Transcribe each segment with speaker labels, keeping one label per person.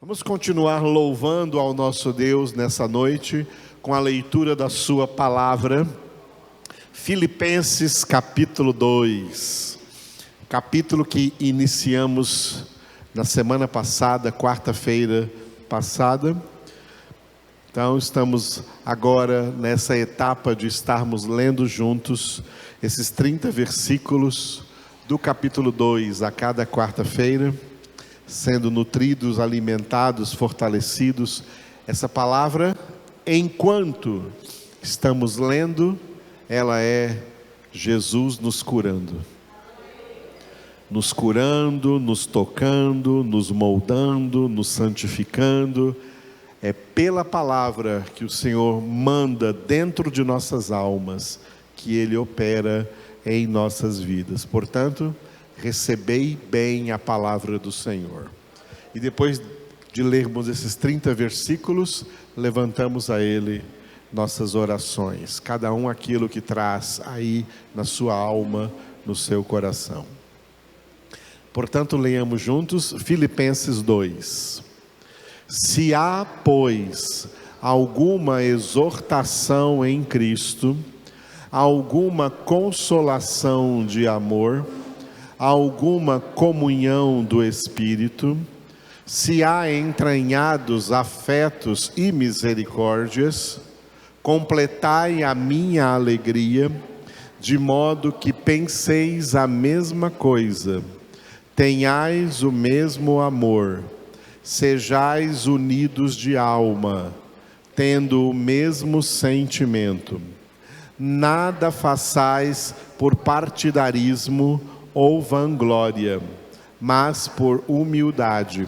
Speaker 1: Vamos continuar louvando ao nosso Deus nessa noite com a leitura da sua palavra. Filipenses capítulo 2, capítulo que iniciamos na semana passada, quarta-feira passada. Então estamos agora nessa etapa de estarmos lendo juntos esses 30 versículos do capítulo 2 a cada quarta-feira, sendo nutridos, alimentados, fortalecidos. Essa palavra, enquanto estamos lendo, ela é Jesus nos curando, nos tocando, nos moldando, nos santificando. É pela palavra que o Senhor manda dentro de nossas almas, que Ele opera em nossas vidas. Portanto, recebei bem a palavra do Senhor. E depois de lermos esses 30 versículos, levantamos a Ele nossas orações, cada um aquilo que traz aí na sua alma, no seu coração. Portanto, leiamos juntos Filipenses 2. Se há, pois, alguma exortação em Cristo, alguma consolação de amor, alguma comunhão do Espírito, se há entranhados afetos e misericórdias, completai a minha alegria, de modo que penseis a mesma coisa, tenhais o mesmo amor, sejais unidos de alma, tendo o mesmo sentimento. Nada façais por partidarismo ou vanglória, mas por humildade,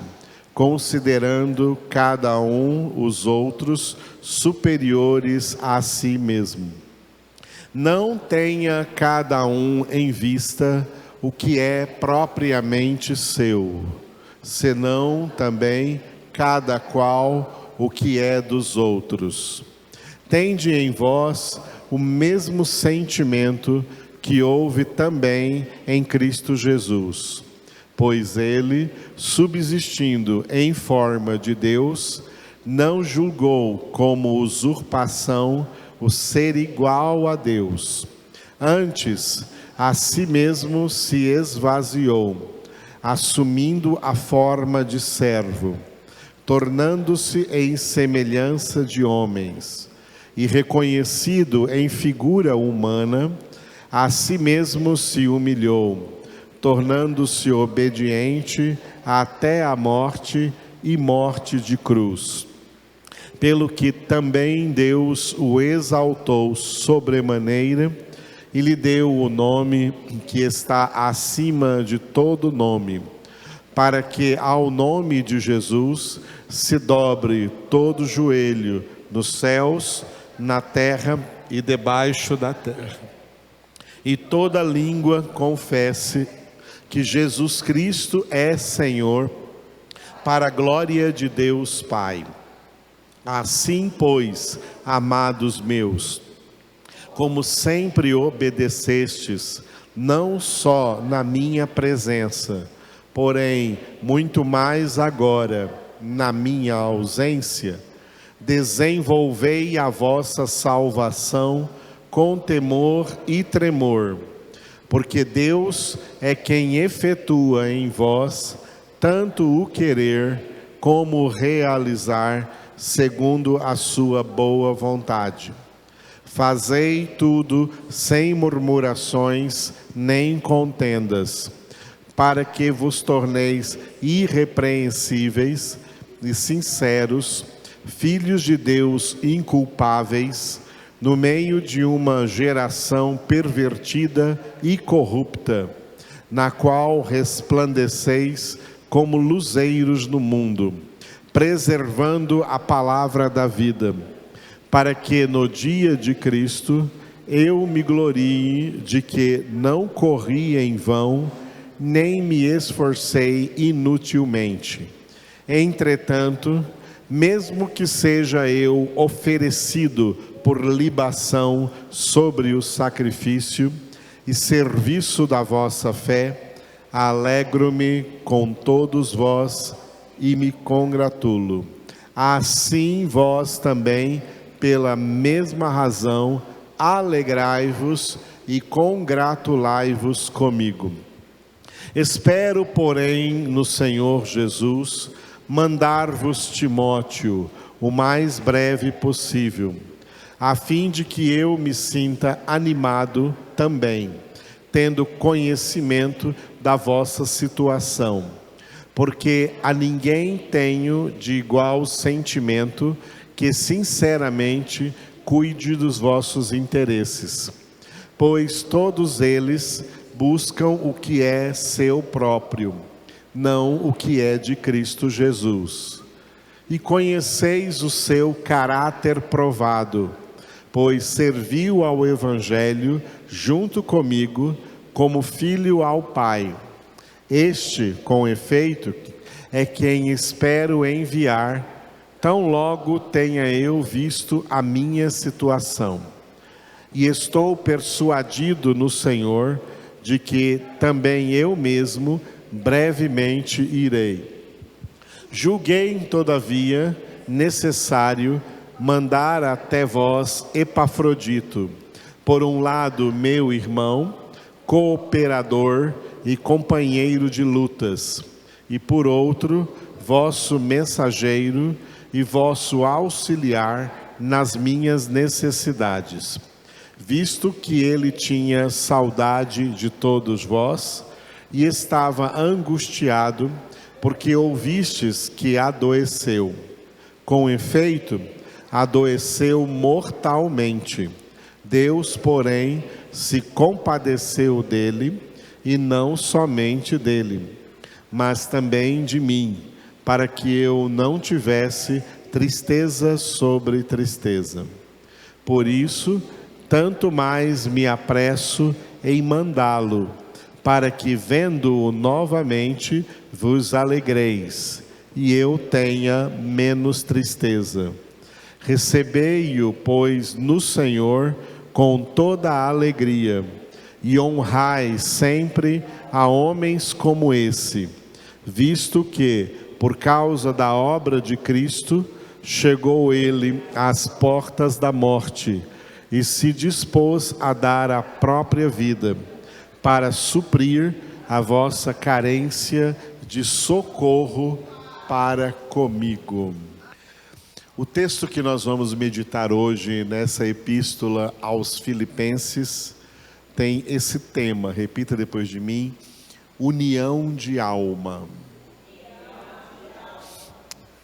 Speaker 1: considerando cada um os outros superiores a si mesmo. Não tenha cada um em vista o que é propriamente seu, senão também cada qual o que é dos outros. Tende em vós o mesmo sentimento que houve também em Cristo Jesus, pois Ele, subsistindo em forma de Deus, não julgou como usurpação o ser igual a Deus. Antes, a si mesmo se esvaziou, assumindo a forma de servo, tornando-se em semelhança de homens, e reconhecido em figura humana, a si mesmo se humilhou, tornando-se obediente até a morte e morte de cruz. Pelo que também Deus o exaltou sobremaneira e lhe deu o nome que está acima de todo nome, para que ao nome de Jesus se dobre todo joelho nos céus, na terra e debaixo da terra, e toda língua confesse que Jesus Cristo é Senhor, para a glória de Deus Pai. Assim, pois, amados meus, como sempre obedecestes, não só na minha presença, porém muito mais agora na minha ausência, desenvolvei a vossa salvação com temor e tremor, porque Deus é quem efetua em vós tanto o querer como o realizar segundo a sua boa vontade. Fazei tudo sem murmurações nem contendas, para que vos torneis irrepreensíveis e sinceros, filhos de Deus inculpáveis, no meio de uma geração pervertida e corrupta, na qual resplandeceis como luzeiros no mundo, preservando a palavra da vida, para que no dia de Cristo eu me glorie de que não corri em vão, nem me esforcei inutilmente. Entretanto, mesmo que seja eu oferecido por libação sobre o sacrifício e serviço da vossa fé, alegro-me com todos vós e me congratulo. Assim vós também, pela mesma razão, alegrai-vos e congratulai-vos comigo. Espero, porém, no Senhor Jesus, mandar-vos Timóteo o mais breve possível, a fim de que eu me sinta animado também, tendo conhecimento da vossa situação, porque a ninguém tenho de igual sentimento que sinceramente cuide dos vossos interesses, pois todos eles buscam o que é seu próprio, não o que é de Cristo Jesus. E conheceis o seu caráter provado, pois serviu ao Evangelho junto comigo como filho ao Pai. Este, com efeito, é quem espero enviar, tão logo tenha eu visto a minha situação. E estou persuadido no Senhor de que também eu mesmo brevemente irei. Julguei, todavia, necessário mandar até vós Epafrodito, por um lado meu irmão, cooperador e companheiro de lutas, e por outro, vosso mensageiro e vosso auxiliar nas minhas necessidades, visto que ele tinha saudade de todos vós e estava angustiado, porque ouvistes que adoeceu. Com efeito, adoeceu mortalmente. Deus, porém, se compadeceu dele, e não somente dele, mas também de mim, para que eu não tivesse tristeza sobre tristeza. Por isso, tanto mais me apresso em mandá-lo, para que, vendo-o novamente, vos alegreis, e eu tenha menos tristeza. Recebei-o, pois, no Senhor com toda a alegria, e honrai sempre a homens como esse, visto que, por causa da obra de Cristo, chegou ele às portas da morte, e se dispôs a dar a própria vida, para suprir a vossa carência de socorro para comigo. O texto que nós vamos meditar hoje nessa epístola aos Filipenses tem esse tema, repita depois de mim: união de alma.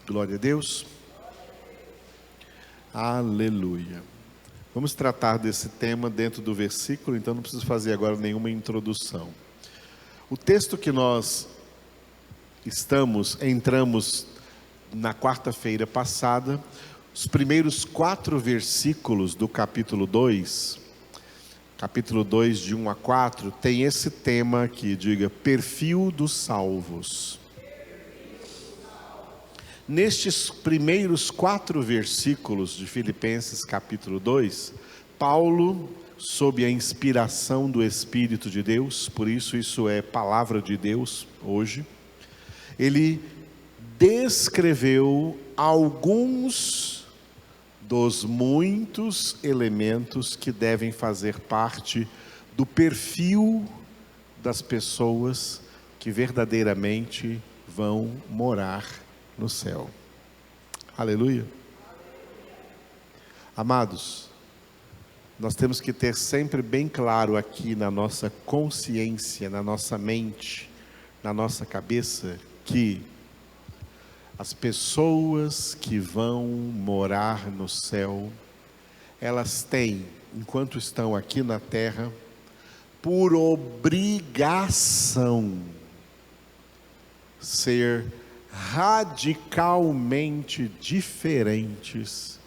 Speaker 1: Glória a Deus. Aleluia. Vamos tratar desse tema dentro do versículo, então não preciso fazer agora nenhuma introdução. O texto que nós entramos na quarta-feira passada, os primeiros 4 versículos do capítulo 2 de 1 a 4, tem esse tema aqui, diga, perfil dos salvos. Nestes primeiros 4 versículos de Filipenses capítulo 2, Paulo, sob a inspiração do Espírito de Deus, por isso é palavra de Deus hoje, ele descreveu alguns dos muitos elementos que devem fazer parte do perfil das pessoas que verdadeiramente vão morar no céu. Aleluia. Amados, nós temos que ter sempre bem claro aqui na nossa consciência, na nossa mente, na nossa cabeça, que as pessoas que vão morar no céu, elas têm, enquanto estão aqui na terra, por obrigação, ser radicalmente diferentes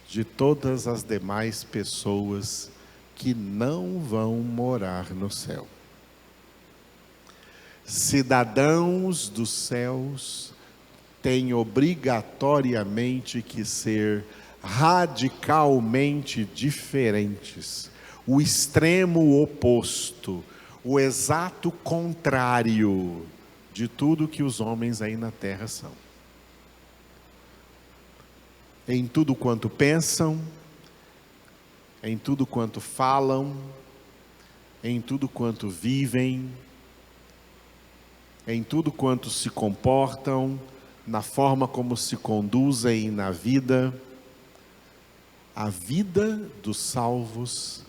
Speaker 1: de todas as demais pessoas que não vão morar no céu. Cidadãos dos céus têm obrigatoriamente que ser radicalmente diferentes, o extremo oposto, o exato contrário de tudo que os homens aí na terra são. Em tudo quanto pensam, em tudo quanto falam, em tudo quanto vivem, em tudo quanto se comportam, na forma como se conduzem na vida. A vida dos salvos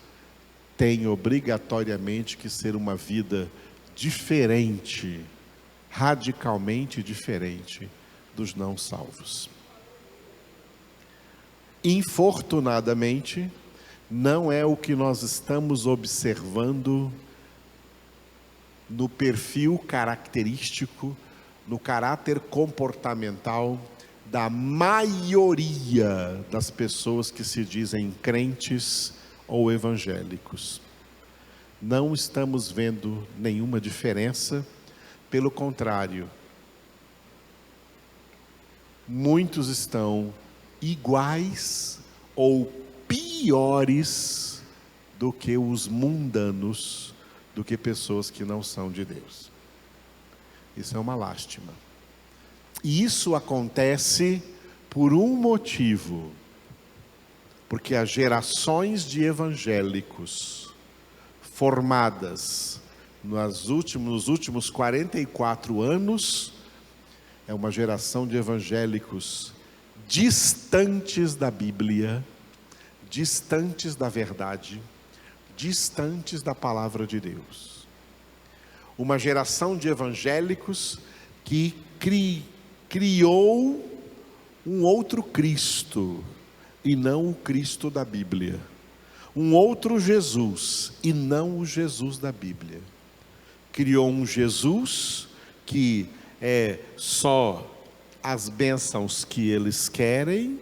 Speaker 1: tem obrigatoriamente que ser uma vida diferente, radicalmente diferente dos não salvos. Infortunadamente, não é o que nós estamos observando no perfil característico, no caráter comportamental da maioria das pessoas que se dizem crentes ou evangélicos. Não estamos vendo nenhuma diferença, pelo contrário, muitos estão iguais ou piores do que os mundanos, do que pessoas que não são de Deus. Isso é uma lástima. E isso acontece por um motivo, porque as gerações de evangélicos formadas nos últimos 44 anos, é uma geração de evangélicos distantes da Bíblia, distantes da verdade, distantes da palavra de Deus. Uma geração de evangélicos que criou um outro Cristo, e não o Cristo da Bíblia. Um outro Jesus, e não o Jesus da Bíblia. Criou um Jesus que é só as bênçãos que eles querem,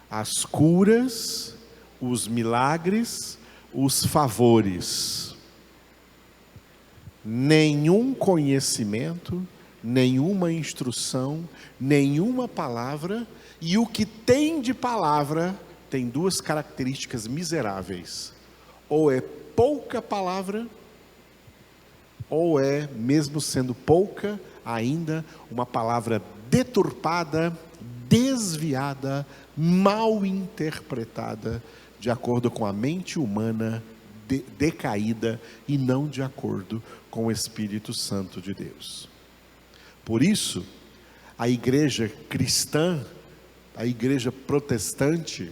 Speaker 1: as curas, os milagres, os favores. Nenhum conhecimento, nenhuma instrução, nenhuma palavra, e o que tem de palavra tem duas características miseráveis: ou é pouca palavra, ou é, mesmo sendo pouca, ainda uma palavra deturpada, desviada, mal interpretada, de acordo com a mente humana decaída e não de acordo com o Espírito Santo de Deus. Por isso, a igreja cristã, a igreja protestante,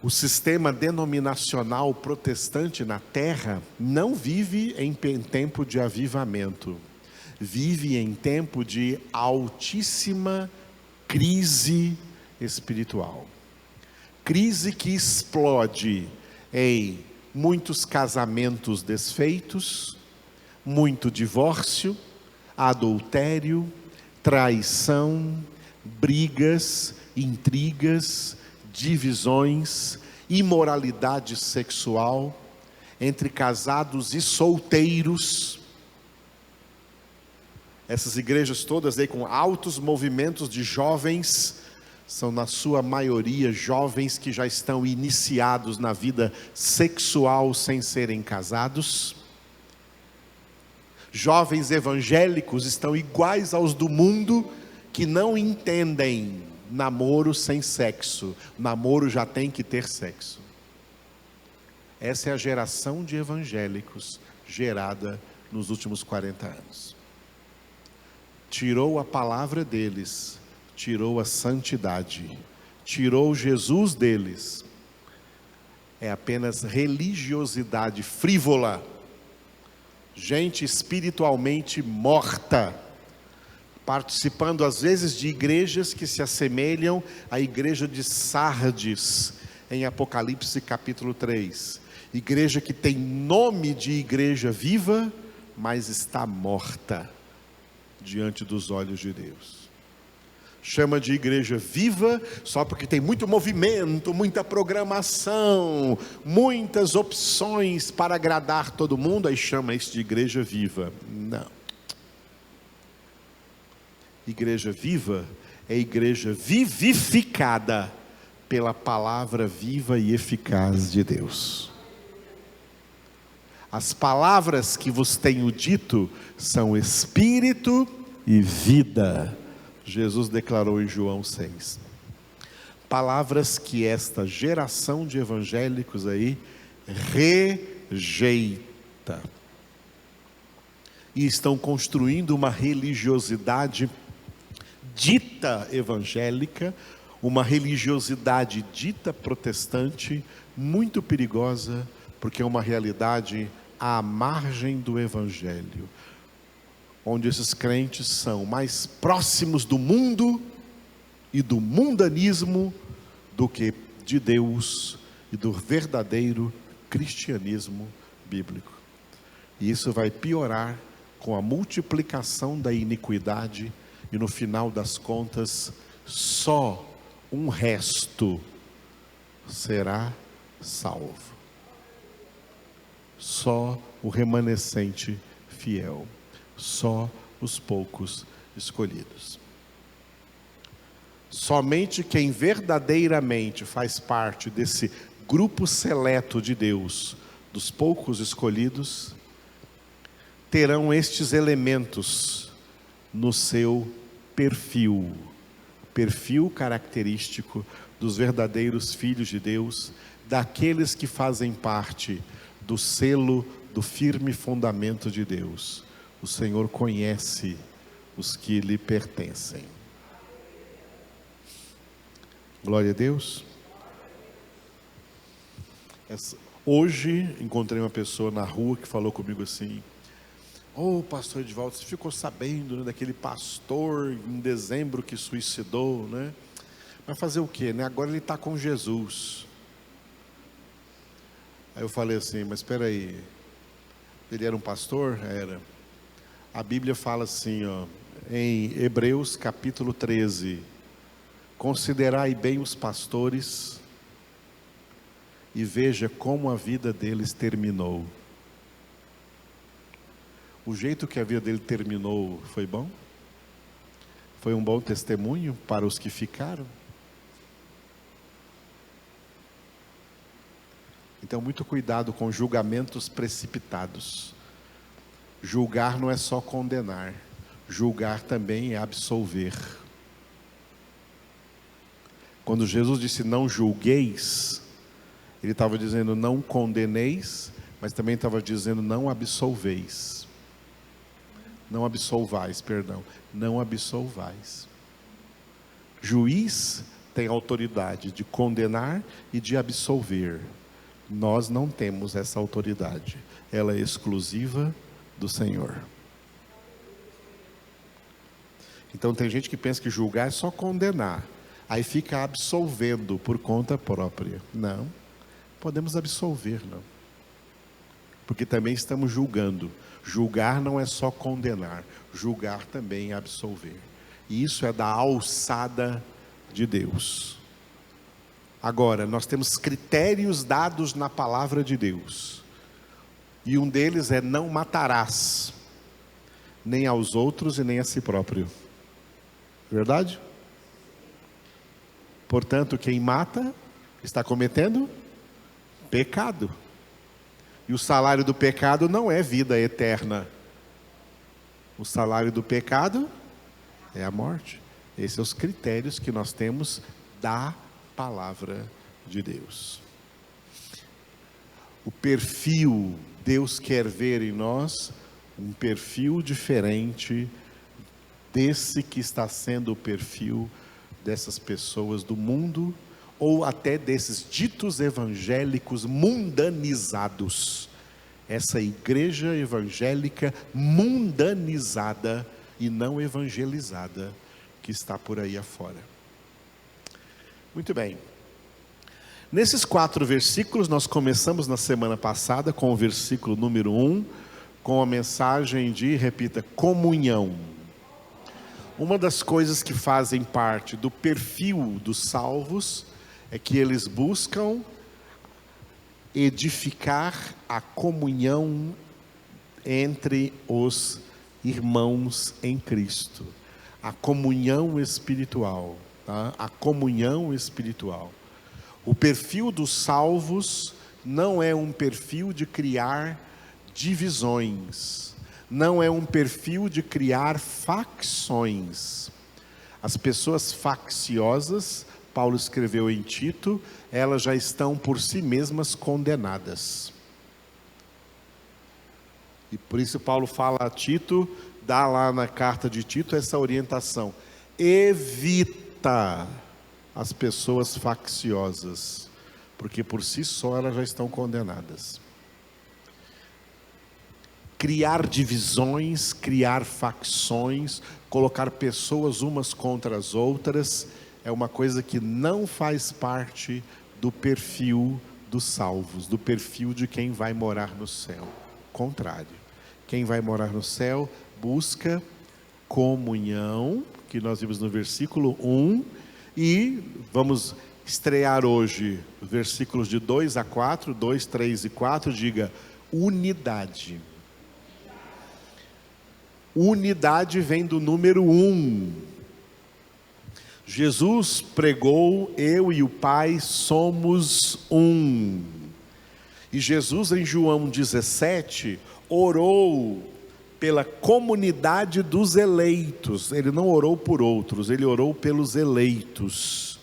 Speaker 1: o sistema denominacional protestante na terra não vive em tempo de avivamento, vive em tempo de altíssima crise espiritual. Crise que explode em muitos casamentos desfeitos, muito divórcio, adultério, traição, brigas, intrigas, divisões, imoralidade sexual entre casados e solteiros. Essas igrejas todas aí com altos movimentos de jovens, são na sua maioria jovens que já estão iniciados na vida sexual sem serem casados. Jovens evangélicos estão iguais aos do mundo, que não entendem namoro sem sexo. Namoro já tem que ter sexo. Essa é a geração de evangélicos gerada nos últimos 40 anos. Tirou a palavra deles, tirou a santidade, tirou Jesus deles. É apenas religiosidade frívola, gente espiritualmente morta, participando às vezes de igrejas que se assemelham à igreja de Sardes, em Apocalipse capítulo 3. Igreja que tem nome de igreja viva, mas está morta diante dos olhos de Deus. Chama de igreja viva só porque tem muito movimento, muita programação, muitas opções para agradar todo mundo, aí chama isso de igreja viva. Não. Igreja viva é igreja vivificada pela palavra viva e eficaz de Deus. As palavras que vos tenho dito são espírito e vida. Jesus declarou em João 6. Palavras que esta geração de evangélicos aí rejeita. E estão construindo uma religiosidade dita evangélica, uma religiosidade dita protestante, muito perigosa, porque é uma realidade à margem do evangelho, onde esses crentes são mais próximos do mundo e do mundanismo do que de Deus e do verdadeiro cristianismo bíblico. E isso vai piorar com a multiplicação da iniquidade e, no final das contas, só um resto será salvo. Só o remanescente fiel, só os poucos escolhidos. Somente quem verdadeiramente faz parte desse grupo seleto de Deus, dos poucos escolhidos, terão estes elementos no seu perfil característico dos verdadeiros filhos de Deus, daqueles que fazem parte do selo do firme fundamento de Deus. O Senhor conhece os que lhe pertencem. Glória a Deus. Hoje encontrei uma pessoa na rua que falou comigo assim: pastor Edivaldo, você ficou sabendo, né, daquele pastor em dezembro que suicidou, né? Vai fazer o quê, né? Agora ele está com Jesus. Aí eu falei assim, mas espera aí, ele era um pastor? Era. A Bíblia fala assim, em Hebreus capítulo 13, considerai bem os pastores e veja como a vida deles terminou. O jeito que a vida dele terminou foi bom? Foi um bom testemunho para os que ficaram? Então, muito cuidado com julgamentos precipitados. Julgar não é só condenar, julgar também é absolver. Quando Jesus disse não julgueis, ele estava dizendo não condeneis, mas também estava dizendo não absolveis. Não absolvais, perdão, não absolvais. Juiz tem autoridade de condenar e de absolver. Nós não temos essa autoridade, ela é exclusiva do Senhor. Então tem gente que pensa que julgar é só condenar, aí fica absolvendo por conta própria. Não, podemos absolver não, porque também estamos julgando. Julgar não é só condenar, julgar também é absolver. E isso é da alçada de Deus. Agora, nós temos critérios dados na palavra de Deus. E um deles é não matarás, nem aos outros e nem a si próprio. Verdade? Portanto, quem mata está cometendo pecado. E o salário do pecado não é vida eterna. O salário do pecado é a morte. Esses são os critérios que nós temos da palavra de Deus. O perfil, Deus quer ver em nós um perfil diferente desse que está sendo o perfil dessas pessoas do mundo, ou até desses ditos evangélicos mundanizados. Essa igreja evangélica mundanizada e não evangelizada que está por aí afora. Muito bem. Nesses 4 versículos, nós começamos na semana passada com o versículo número 1, com a mensagem de, repita, comunhão. Uma das coisas que fazem parte do perfil dos salvos é que eles buscam edificar a comunhão entre os irmãos em Cristo, a comunhão espiritual, tá? A comunhão espiritual. O perfil dos salvos não é um perfil de criar divisões, não é um perfil de criar facções. As pessoas facciosas, Paulo escreveu em Tito, elas já estão por si mesmas condenadas. E por isso Paulo fala a Tito, dá lá na carta de Tito essa orientação: evita as pessoas facciosas, porque por si só elas já estão condenadas. Criar divisões, criar facções, colocar pessoas umas contra as outras, é uma coisa que não faz parte do perfil dos salvos, do perfil de quem vai morar no céu. Contrário, quem vai morar no céu busca comunhão, que nós vimos no versículo 1, e vamos estrear hoje os versículos de 2 a 4, 2, 3 e 4, diga unidade. Unidade vem do número 1. Jesus pregou: eu e o Pai somos um. E Jesus, em João 17, orou pela comunidade dos eleitos. Ele não orou por outros, ele orou pelos eleitos.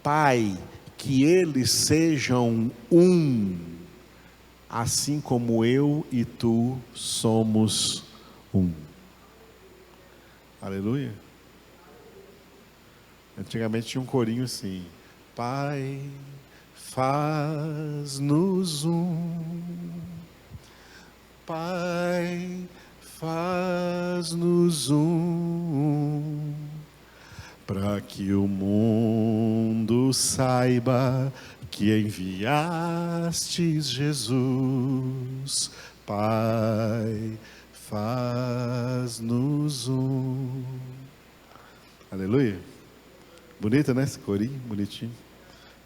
Speaker 1: Pai, que eles sejam um, assim como eu e tu somos um. Aleluia. Antigamente tinha um corinho assim: Pai, faz-nos um. Pai, faz-nos um, para que o mundo saiba que enviastes Jesus. Pai, faz-nos um. Aleluia. Bonita, né, esse corinho? Bonitinho.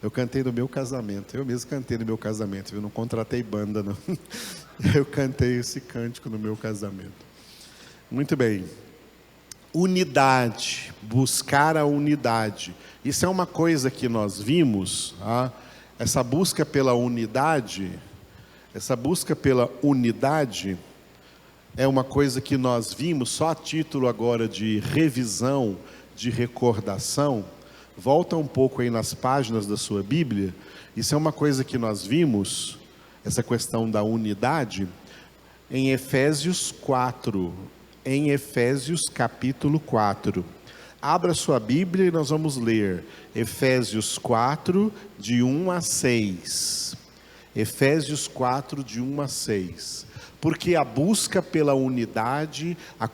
Speaker 1: Eu cantei no meu casamento. Eu mesmo cantei no meu casamento. Eu não contratei banda, não. Eu cantei esse cântico no meu casamento. Muito bem. Unidade. Buscar a unidade. Isso é uma coisa que nós vimos. Essa busca pela unidade. Essa busca pela unidade é uma coisa que nós vimos, só a título agora de revisão, de recordação. Volta um pouco aí nas páginas da sua Bíblia. Isso é uma coisa que nós vimos, essa questão da unidade, em Efésios 4. Em Efésios capítulo 4. Abra sua Bíblia e nós vamos ler Efésios 4, de 1 a 6. Efésios 4, de 1 a 6. Porque a busca pela unidade, a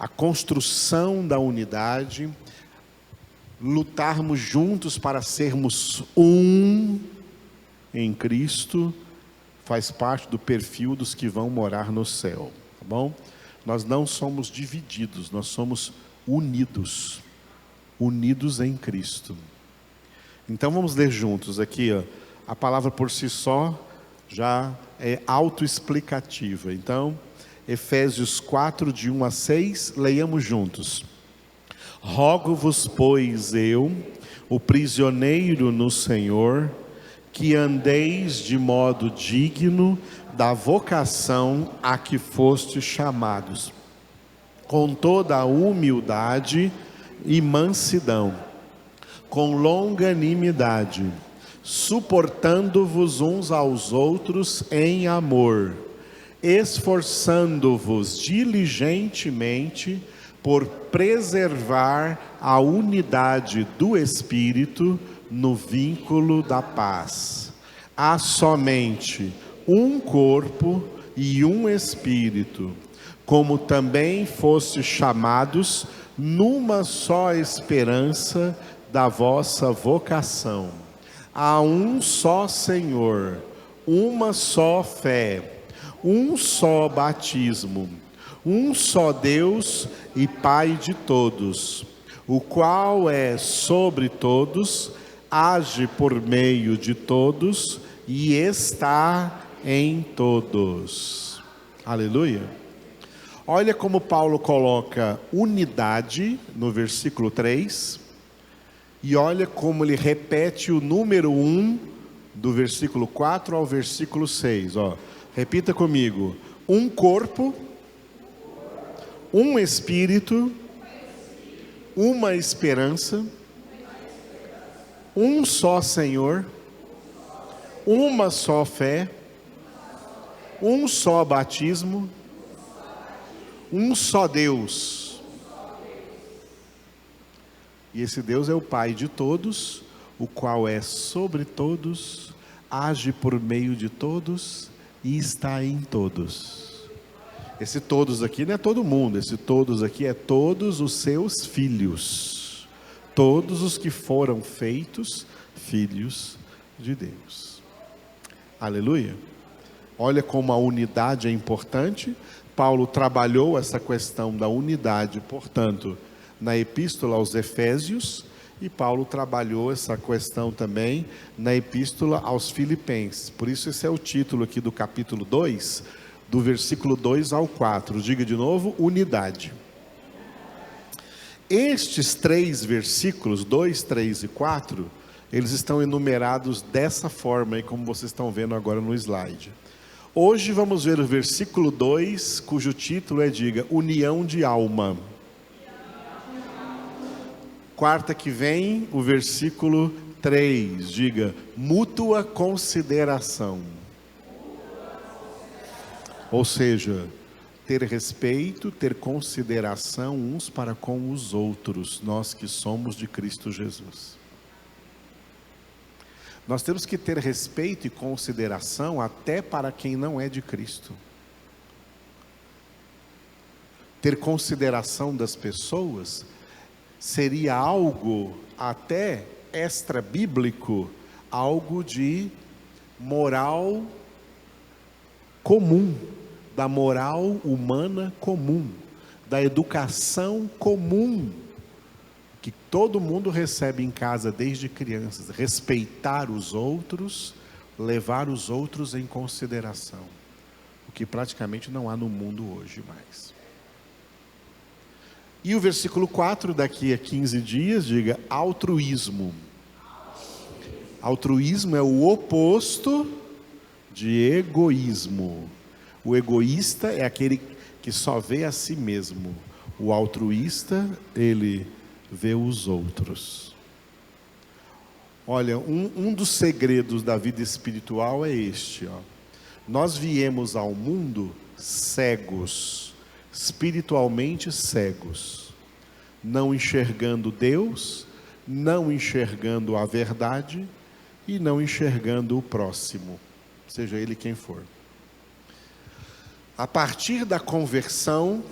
Speaker 1: construção da unidade, lutarmos juntos para sermos um em Cristo, faz parte do perfil dos que vão morar no céu, tá bom? Nós não somos divididos, nós somos unidos, unidos em Cristo. Então vamos ler juntos aqui, a palavra por si só já é autoexplicativa. Então, Efésios 4, de 1 a 6, leiamos juntos. Rogo-vos, pois, eu, o prisioneiro no Senhor, que andeis de modo digno da vocação a que fostes chamados, com toda a humildade e mansidão, com longanimidade, suportando-vos uns aos outros em amor, esforçando-vos diligentemente por preservar a unidade do Espírito no vínculo da paz. Há somente um corpo e um Espírito, como também fostes chamados numa só esperança da vossa vocação. Há um só Senhor, uma só fé, um só batismo, um só Deus e Pai de todos, o qual é sobre todos, age por meio de todos e está em todos. Aleluia. Olha como Paulo coloca unidade no versículo 3, e olha como ele repete o número 1 do versículo 4 ao versículo 6. Repita comigo: um corpo, um espírito, uma esperança, um só Senhor, uma só fé, um só batismo, um só Deus. E esse Deus é o Pai de todos, o qual é sobre todos, age por meio de todos e está em todos. Esse todos aqui não é todo mundo, esse todos aqui é todos os seus filhos, todos os que foram feitos filhos de Deus. Aleluia. Olha como a unidade é importante. Paulo trabalhou essa questão da unidade, portanto, na epístola aos Efésios, e Paulo trabalhou essa questão também na epístola aos Filipenses. Por isso esse é o título aqui do capítulo 2, do versículo 2 ao 4. Diga de novo: unidade. Estes 3 versículos, 2, 3 e 4, eles estão enumerados dessa forma aí, como vocês estão vendo agora no slide. Hoje vamos ver o versículo 2, cujo título é, diga, união de alma. Quarta que vem, o versículo 3, diga, mútua consideração. Ou seja, ter respeito, ter consideração uns para com os outros, nós que somos de Cristo Jesus. Nós temos que ter respeito e consideração até para quem não é de Cristo. Ter consideração das pessoas seria algo até extra-bíblico, algo de moral comum, da moral humana comum, da educação comum, que todo mundo recebe em casa desde crianças. Respeitar os outros, levar os outros em consideração, o que praticamente não há no mundo hoje mais. E o versículo 4, daqui a 15 dias, diga, altruísmo. Altruísmo é o oposto de egoísmo. O egoísta é aquele que só vê a si mesmo. O altruísta, ele vê os outros. Olha, um dos segredos da vida espiritual é este, ó. Nós viemos ao mundo cegos, espiritualmente cegos, não enxergando Deus, não enxergando a verdade e não enxergando o próximo, seja ele quem for. A partir da conversão,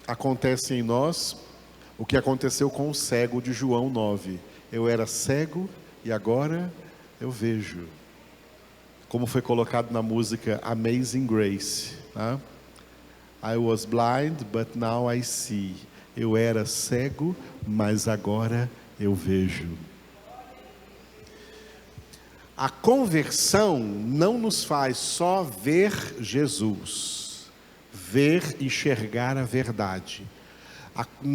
Speaker 1: acontece em nós o que aconteceu com o cego de João 9. Eu era cego e agora eu vejo. Como foi colocado na música Amazing Grace, né? I was blind, but now I see. Eu era cego, mas agora eu vejo. A conversão não nos faz só ver Jesus, ver e enxergar a verdade.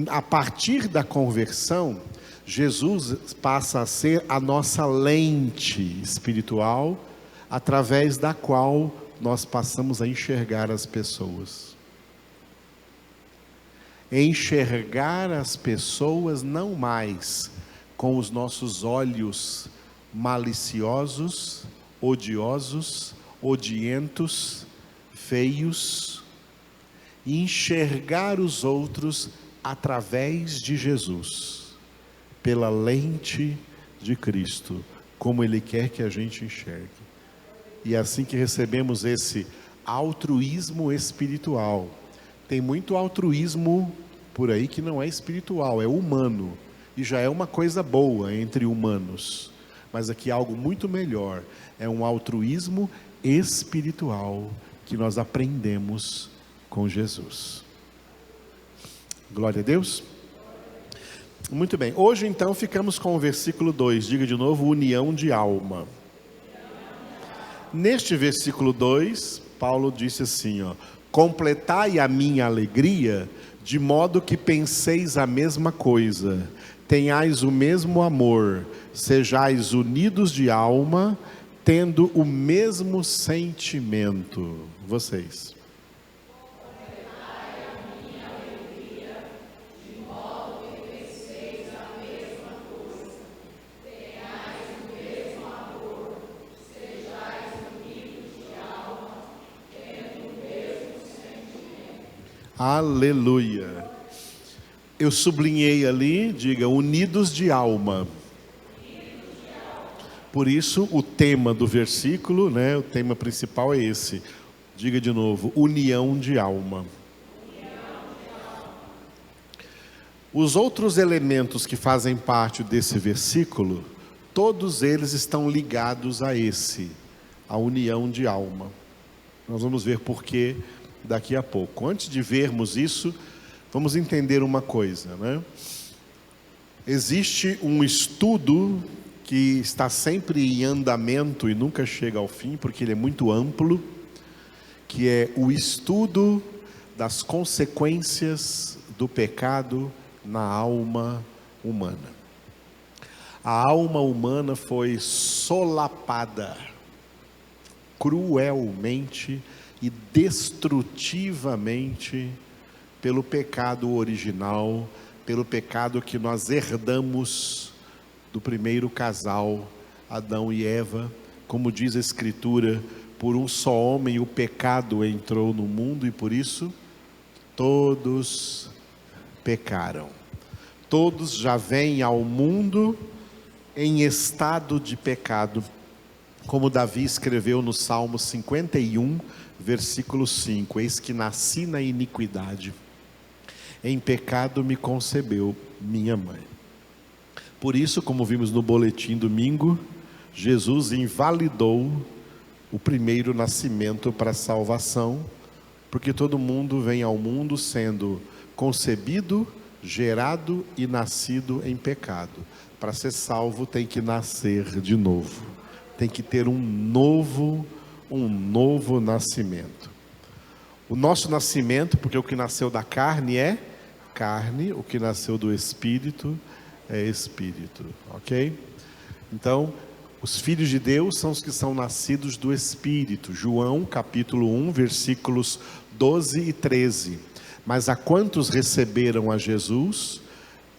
Speaker 1: A partir da conversão, Jesus passa a ser a nossa lente espiritual, através da qual nós passamos a enxergar as pessoas. Enxergar as pessoas não mais com os nossos olhos maliciosos, odiosos, odientos, feios, e enxergar os outros através de Jesus, pela lente de Cristo, como Ele quer que a gente enxergue. E é assim que recebemos esse altruísmo espiritual. Tem muito altruísmo por aí que não é espiritual, é humano, e já é uma coisa boa entre humanos. Mas aqui algo muito melhor, é um altruísmo espiritual que nós aprendemos com Jesus. Glória a Deus. Muito bem, hoje então ficamos com o versículo 2, diga de novo, união de alma. Neste versículo 2, Paulo disse assim, ó, completai a minha alegria, de modo que penseis a mesma coisa, tenhais o mesmo amor, sejais unidos de alma, tendo o mesmo sentimento. Vocês. Aleluia. Eu sublinhei ali, diga, unidos de alma. Por isso, o tema do versículo, né, o tema principal é esse. Diga de novo, união de alma. Os outros elementos que fazem parte desse versículo, todos eles estão ligados a esse, a união de alma. Nós vamos ver por quê daqui a pouco. Antes de vermos isso, vamos entender uma coisa, né? Existe um estudo que está sempre em andamento e nunca chega ao fim, porque ele é muito amplo, que é o estudo das consequências do pecado na alma humana. A alma humana foi solapada, cruelmente e destrutivamente pelo pecado original, pelo pecado que nós herdamos do primeiro casal, Adão e Eva. Como diz a Escritura, por um só homem o pecado entrou no mundo e por isso todos pecaram. Todos já vêm ao mundo em estado de pecado, como Davi escreveu no Salmo 51, versículo 5: eis que nasci na iniquidade, em pecado me concebeu minha mãe. Por isso, como vimos no boletim domingo, Jesus invalidou o primeiro nascimento para a salvação, porque todo mundo vem ao mundo sendo concebido, gerado e nascido em pecado. Para ser salvo tem que nascer de novo, tem que ter um novo nascimento. O nosso nascimento, porque o que nasceu da carne é carne, o que nasceu do Espírito é Espírito, ok? Então, os filhos de Deus são os que são nascidos do Espírito. João capítulo 1, versículos 12 e 13. Mas a quantos receberam a Jesus,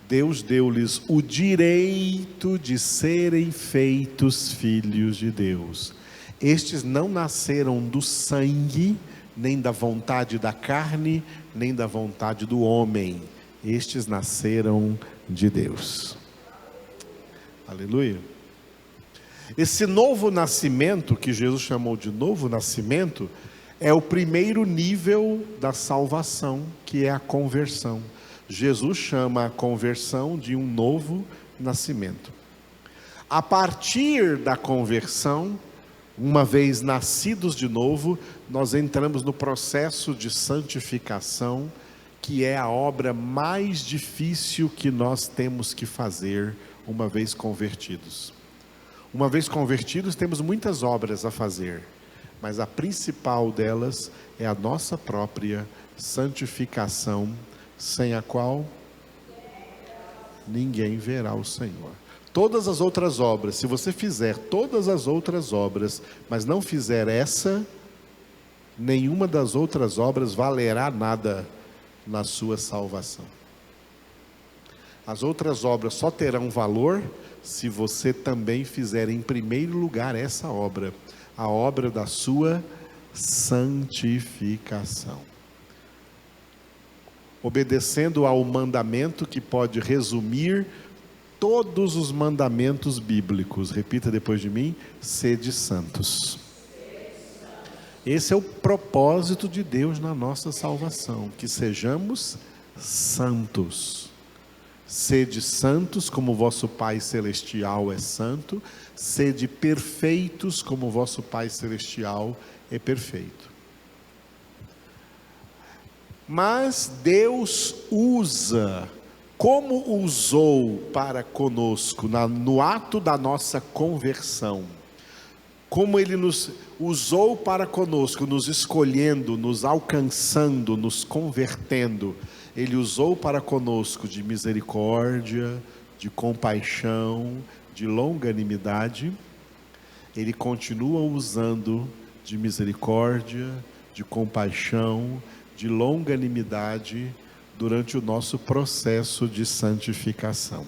Speaker 1: Deus deu-lhes o direito de serem feitos filhos de Deus. Estes não nasceram do sangue, nem da vontade da carne, nem da vontade do homem. Estes nasceram de Deus. Aleluia. Esse novo nascimento, que Jesus chamou de novo nascimento, é o primeiro nível da salvação, que é a conversão. Jesus chama a conversão de um novo nascimento. A partir da conversão, uma vez nascidos de novo, nós entramos no processo de santificação, que é a obra mais difícil que nós temos que fazer uma vez convertidos. Uma vez convertidos, temos muitas obras a fazer, mas a principal delas é a nossa própria santificação, sem a qual ninguém verá o Senhor. Todas as outras obras, se você fizer todas as outras obras, mas não fizer essa, nenhuma das outras obras valerá nada na sua salvação. As outras obras só terão valor se você também fizer em primeiro lugar essa obra, a obra da sua santificação. Obedecendo ao mandamento que pode resumir todos os mandamentos bíblicos. Repita depois de mim: sede santos. Esse é o propósito de Deus na nossa salvação, que sejamos santos. Sede santos como vosso Pai Celestial é santo, sede perfeitos como vosso Pai Celestial é perfeito. Mas Deus usa, como usou para conosco no ato da nossa conversão, como Ele nos usou para conosco, nos escolhendo, nos alcançando, nos convertendo, Ele usou para conosco de misericórdia, de compaixão, de longanimidade. Ele continua usando de misericórdia, de compaixão, de longanimidade durante o nosso processo de santificação.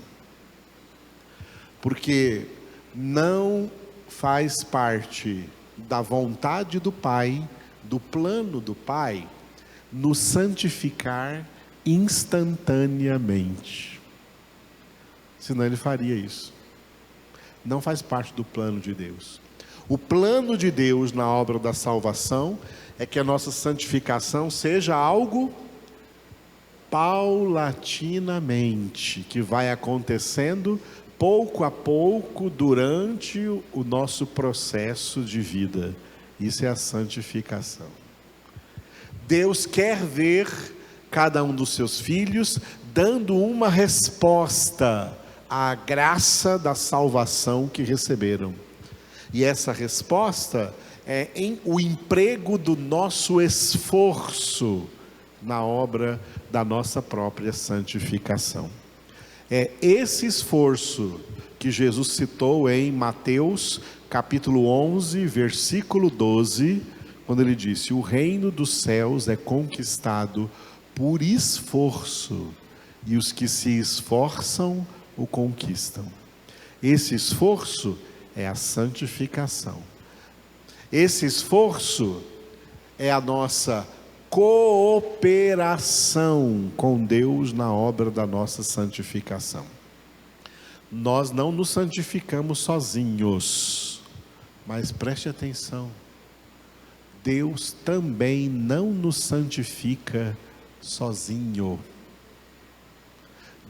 Speaker 1: Porque não faz parte da vontade do Pai, do plano do Pai, nos santificar instantaneamente. Senão Ele faria isso. Não faz parte do plano de Deus. O plano de Deus na obra da salvação é que a nossa santificação seja algo paulatinamente, que vai acontecendo pouco a pouco durante o nosso processo de vida. Isso é a santificação. Deus quer ver cada um dos seus filhos dando uma resposta à graça da salvação que receberam. E essa resposta é o emprego do nosso esforço na obra da nossa própria santificação. É esse esforço que Jesus citou em Mateus capítulo 11, versículo 12, quando ele disse: o reino dos céus é conquistado por esforço, e os que se esforçam o conquistam. Esse esforço é a santificação. Esse esforço é a nossa cooperação com Deus na obra da nossa santificação. Nós não nos santificamos sozinhos, mas preste atenção, Deus também não nos santifica sozinho.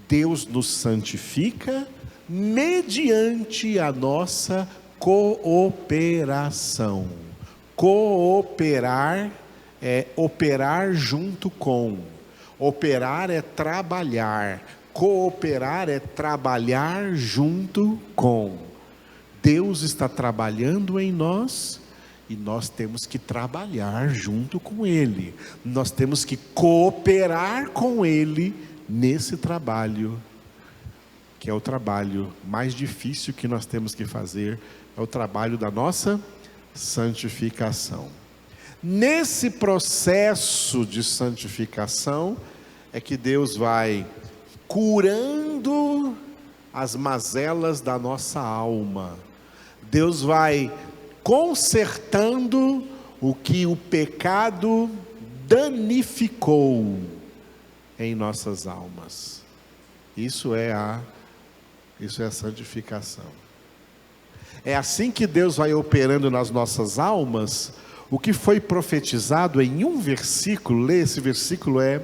Speaker 1: Deus nos santifica mediante a nossa cooperação. Cooperar é operar junto com. Operar é trabalhar. Cooperar é trabalhar junto com. Deus está trabalhando em nós e nós temos que trabalhar junto com Ele. Nós temos que cooperar com Ele nesse trabalho, que é o trabalho mais difícil que nós temos que fazer, é o trabalho da nossa santificação. Nesse processo de santificação é que Deus vai curando as mazelas da nossa alma. Deus vai consertando o que o pecado danificou em nossas almas. Isso é a santificação. É assim que Deus vai operando nas nossas almas. O que foi profetizado em um versículo, lê, esse versículo é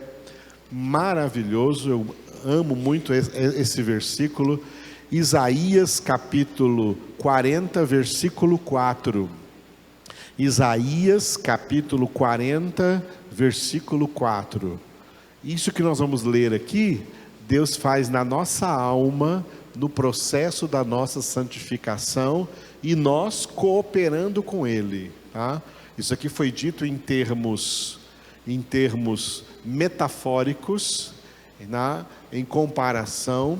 Speaker 1: maravilhoso, eu amo muito esse versículo, Isaías capítulo 40, versículo 4. Isaías capítulo 40, versículo 4. Isso que nós vamos ler aqui, Deus faz na nossa alma, no processo da nossa santificação, e nós cooperando com Ele, tá? Isso aqui foi dito em termos metafóricos, em comparação,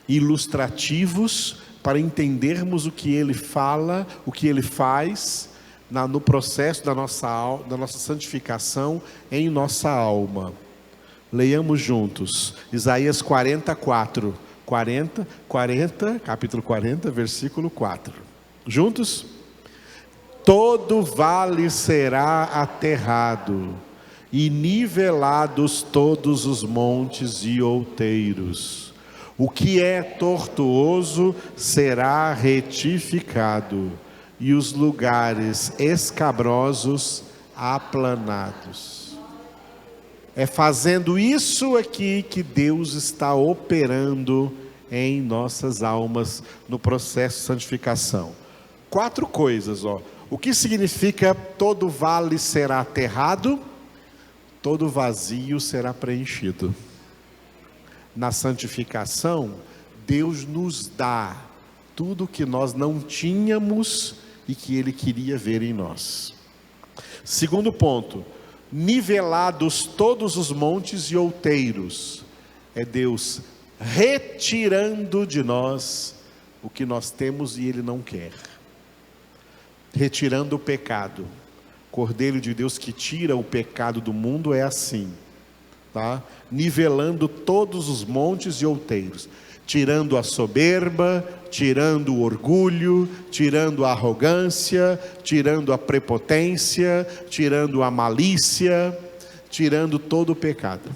Speaker 1: ilustrativos, para entendermos o que Ele fala, o que Ele faz no processo da nossa santificação em nossa alma. Leiamos juntos, Isaías 44, capítulo 40, versículo 4. Juntos? Todo vale será aterrado, e nivelados todos os montes e outeiros. O que é tortuoso será retificado, e os lugares escabrosos aplanados. É fazendo isso aqui que Deus está operando em nossas almas no processo de santificação. 4 coisas, O que significa todo vale será aterrado? Todo vazio será preenchido. Na santificação, Deus nos dá tudo que nós não tínhamos e que Ele queria ver em nós. Segundo ponto, nivelados todos os montes e outeiros, é Deus retirando de nós o que nós temos e Ele não quer. Retirando o pecado. Cordeiro de Deus que tira o pecado do mundo é assim, tá? Nivelando todos os montes e outeiros, tirando a soberba, tirando o orgulho, tirando a arrogância, tirando a prepotência, tirando a malícia, tirando todo o pecado.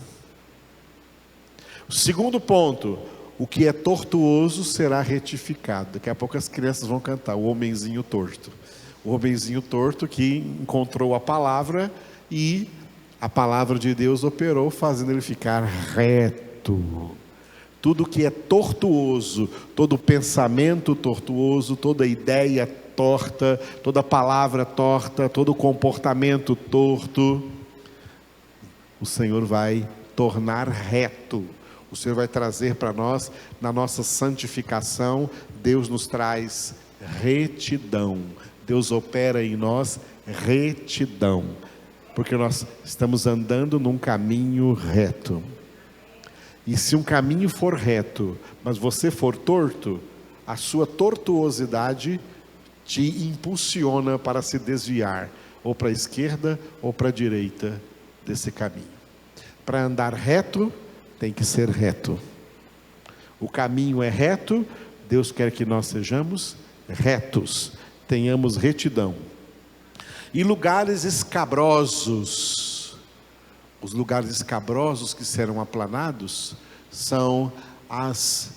Speaker 1: O segundo ponto, o que é tortuoso será retificado. Daqui a pouco as crianças vão cantar o homenzinho torto. O homenzinho torto que encontrou a palavra e a palavra de Deus operou, fazendo ele ficar reto. Tudo que é tortuoso, todo pensamento tortuoso, toda ideia torta, toda palavra torta, todo comportamento torto, o Senhor vai tornar reto. O Senhor vai trazer para nós, na nossa santificação, Deus nos traz retidão. Deus opera em nós retidão, porque nós estamos andando num caminho reto. E se um caminho for reto, mas você for torto, a sua tortuosidade te impulsiona para se desviar, ou para a esquerda ou para a direita desse caminho. Para andar reto, tem que ser reto. O caminho é reto, Deus quer que nós sejamos retos, tenhamos retidão. E lugares escabrosos, os lugares escabrosos que serão aplanados, são as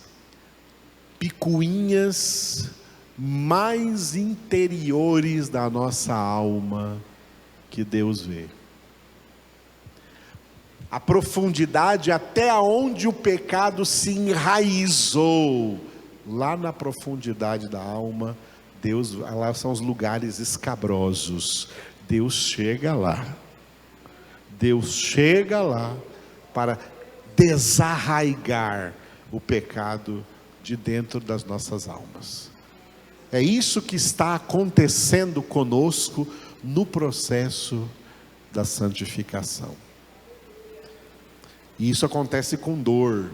Speaker 1: picuinhas mais interiores da nossa alma, que Deus vê. A profundidade até onde o pecado se enraizou, lá na profundidade da alma, Deus, lá são os lugares escabrosos. Deus chega lá. Deus chega lá para desarraigar o pecado de dentro das nossas almas. É isso que está acontecendo conosco no processo da santificação. E isso acontece com dor,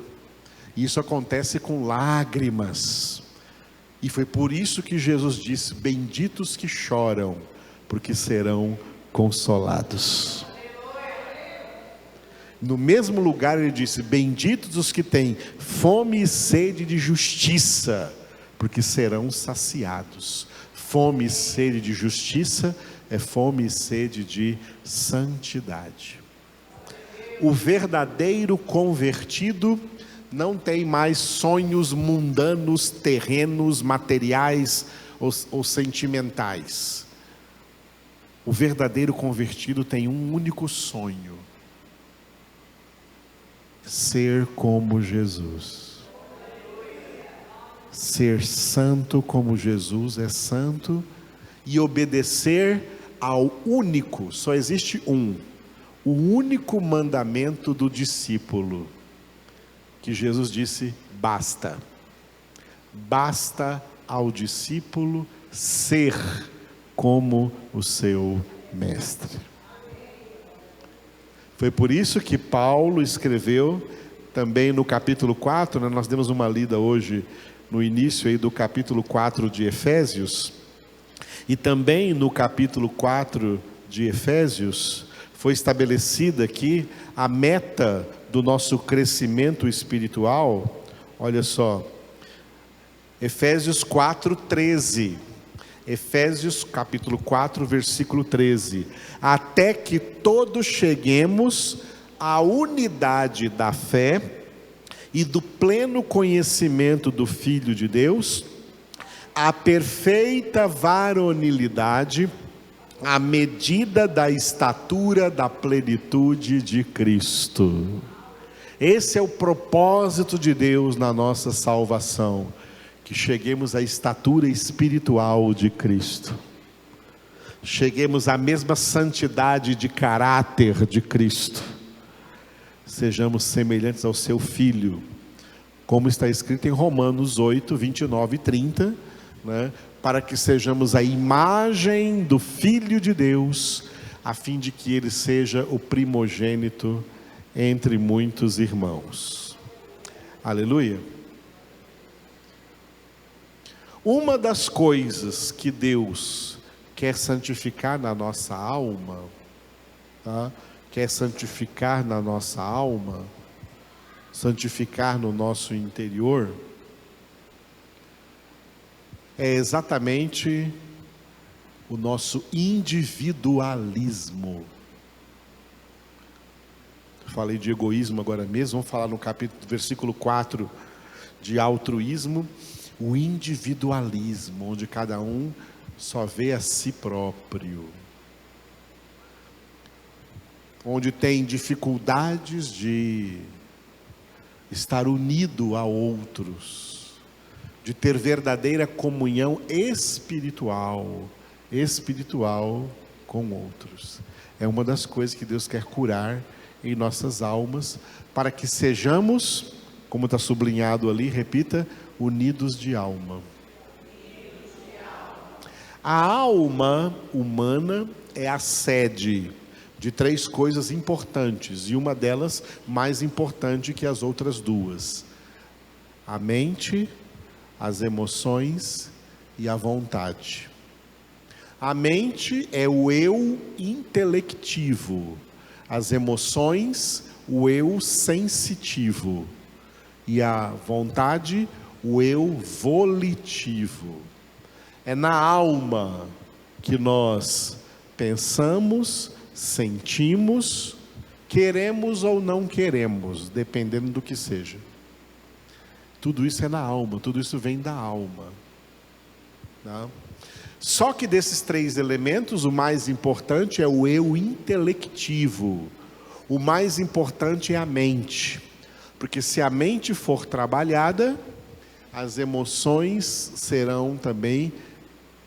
Speaker 1: isso acontece com lágrimas. E foi por isso que Jesus disse: benditos que choram, porque serão consolados. No mesmo lugar ele disse: benditos os que têm fome e sede de justiça, porque serão saciados. Fome e sede de justiça é fome e sede de santidade. O verdadeiro convertido não tem mais sonhos mundanos, terrenos, materiais ou sentimentais. O verdadeiro convertido tem um único sonho: ser como Jesus. Ser santo como Jesus é santo e obedecer ao único, só existe um, o único mandamento do discípulo, que Jesus disse: basta. Basta ao discípulo ser como o seu mestre. Foi por isso que Paulo escreveu também no capítulo 4, né, nós demos uma lida hoje no início aí do capítulo 4 de Efésios, e também no capítulo 4 de Efésios foi estabelecida aqui a meta do nosso crescimento espiritual. Olha só, Efésios 4:13, Efésios capítulo 4, versículo 13: até que todos cheguemos à unidade da fé e do pleno conhecimento do Filho de Deus, à perfeita varonilidade, à medida da estatura da plenitude de Cristo. Esse é o propósito de Deus na nossa salvação, que cheguemos à estatura espiritual de Cristo, cheguemos à mesma santidade de caráter de Cristo, sejamos semelhantes ao seu Filho, como está escrito em Romanos 8, 29 e 30, né? Para que sejamos a imagem do Filho de Deus, a fim de que Ele seja o primogênito entre muitos irmãos. Aleluia. Uma das coisas que Deus quer santificar na nossa alma, tá? Quer santificar na nossa alma, santificar no nosso interior, é exatamente o nosso individualismo. Falei de egoísmo agora mesmo, vamos falar no versículo 4 de altruísmo, o individualismo, onde cada um só vê a si próprio, onde tem dificuldades de estar unido a outros, de ter verdadeira comunhão espiritual com outros. É uma das coisas que Deus quer curar em nossas almas, para que sejamos, como está sublinhado ali, repita, unidos de alma. A alma humana é a sede de 3 coisas importantes, e uma delas mais importante que as outras 2: a mente, as emoções e a vontade. A mente é o eu intelectivo, as emoções, o eu sensitivo, e a vontade, o eu volitivo. É na alma que nós pensamos, sentimos, queremos ou não queremos, dependendo do que seja. Tudo isso é na alma, tudo isso vem da alma, tá? Só que desses 3 elementos, o mais importante é o eu intelectivo. O mais importante é a mente. Porque se a mente for trabalhada, as emoções serão também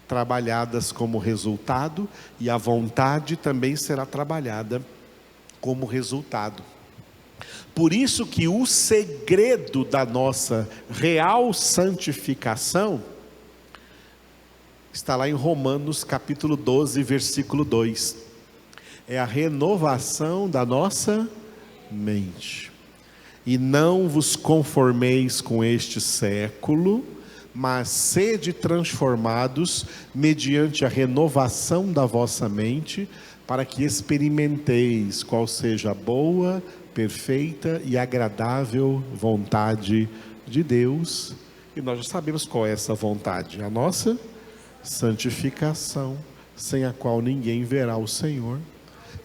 Speaker 1: trabalhadas como resultado, e a vontade também será trabalhada como resultado. Por isso que o segredo da nossa real santificação está lá em Romanos capítulo 12, versículo 2. É a renovação da nossa mente. E não vos conformeis com este século, mas sede transformados mediante a renovação da vossa mente, para que experimenteis qual seja a boa, perfeita e agradável vontade de Deus. E nós já sabemos qual é essa vontade, a nossa santificação, sem a qual ninguém verá o Senhor.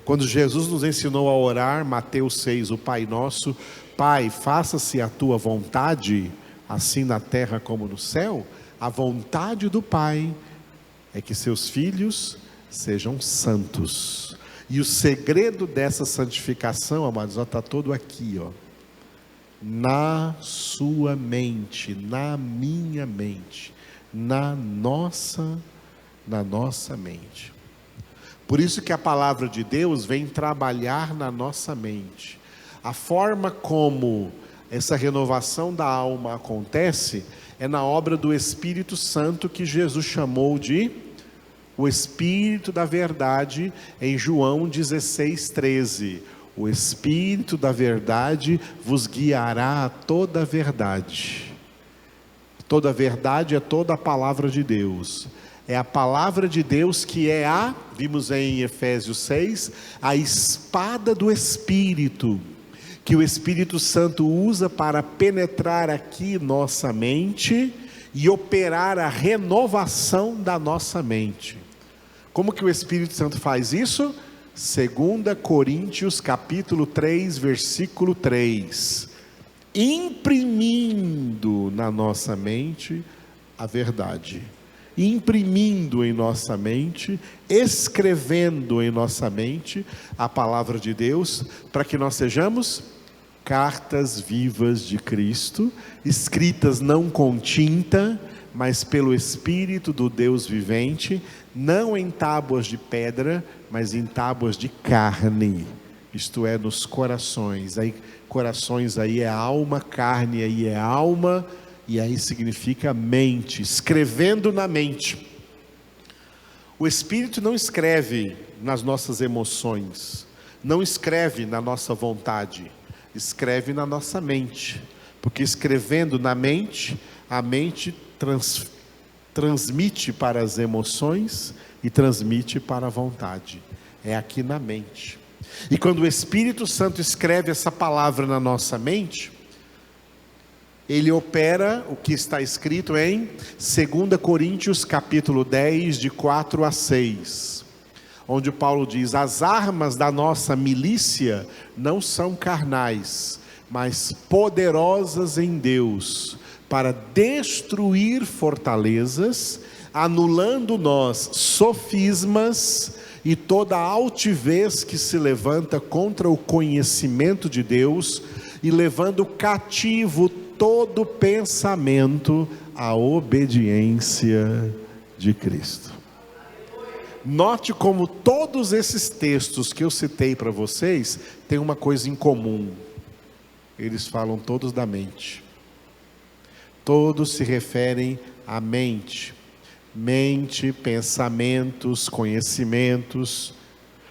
Speaker 1: Quando Jesus nos ensinou a orar, Mateus 6, o Pai Nosso: Pai, faça-se a tua vontade, assim na terra como no céu. A vontade do Pai é que seus filhos sejam santos. E o segredo dessa santificação, amados, está todo aqui, na sua mente, na minha mente, na nossa mente. Por isso que a palavra de Deus vem trabalhar na nossa mente. A forma como essa renovação da alma acontece é na obra do Espírito Santo, que Jesus chamou de o Espírito da Verdade, em João 16:13. O Espírito da Verdade vos guiará a toda a verdade. Toda a verdade é toda a palavra de Deus. É a palavra de Deus que é vimos em Efésios 6, a espada do Espírito, que o Espírito Santo usa para penetrar aqui nossa mente e operar a renovação da nossa mente. Como que o Espírito Santo faz isso? 2 Coríntios capítulo 3, versículo 3. Imprimindo na nossa mente a verdade. Imprimindo em nossa mente, escrevendo em nossa mente a palavra de Deus, para que nós sejamos cartas vivas de Cristo, escritas não com tinta, mas pelo Espírito do Deus vivente, não em tábuas de pedra, mas em tábuas de carne, isto é, nos corações. Aí, corações aí é alma, carne aí é alma, e aí significa mente, escrevendo na mente. O Espírito não escreve nas nossas emoções, não escreve na nossa vontade, escreve na nossa mente, porque escrevendo na mente, a mente transmite para as emoções e transmite para a vontade. É aqui na mente. E quando o Espírito Santo escreve essa palavra na nossa mente, ele opera o que está escrito em 2 Coríntios capítulo 10, de 4 a 6, onde Paulo diz: as armas da nossa milícia não são carnais, mas poderosas em Deus, para destruir fortalezas, anulando nós sofismas e toda altivez que se levanta contra o conhecimento de Deus, e levando cativo todo pensamento à obediência de Cristo. Note como todos esses textos que eu citei para vocês têm uma coisa em comum: eles falam todos da mente. Todos se referem à mente. Mente, pensamentos, conhecimentos,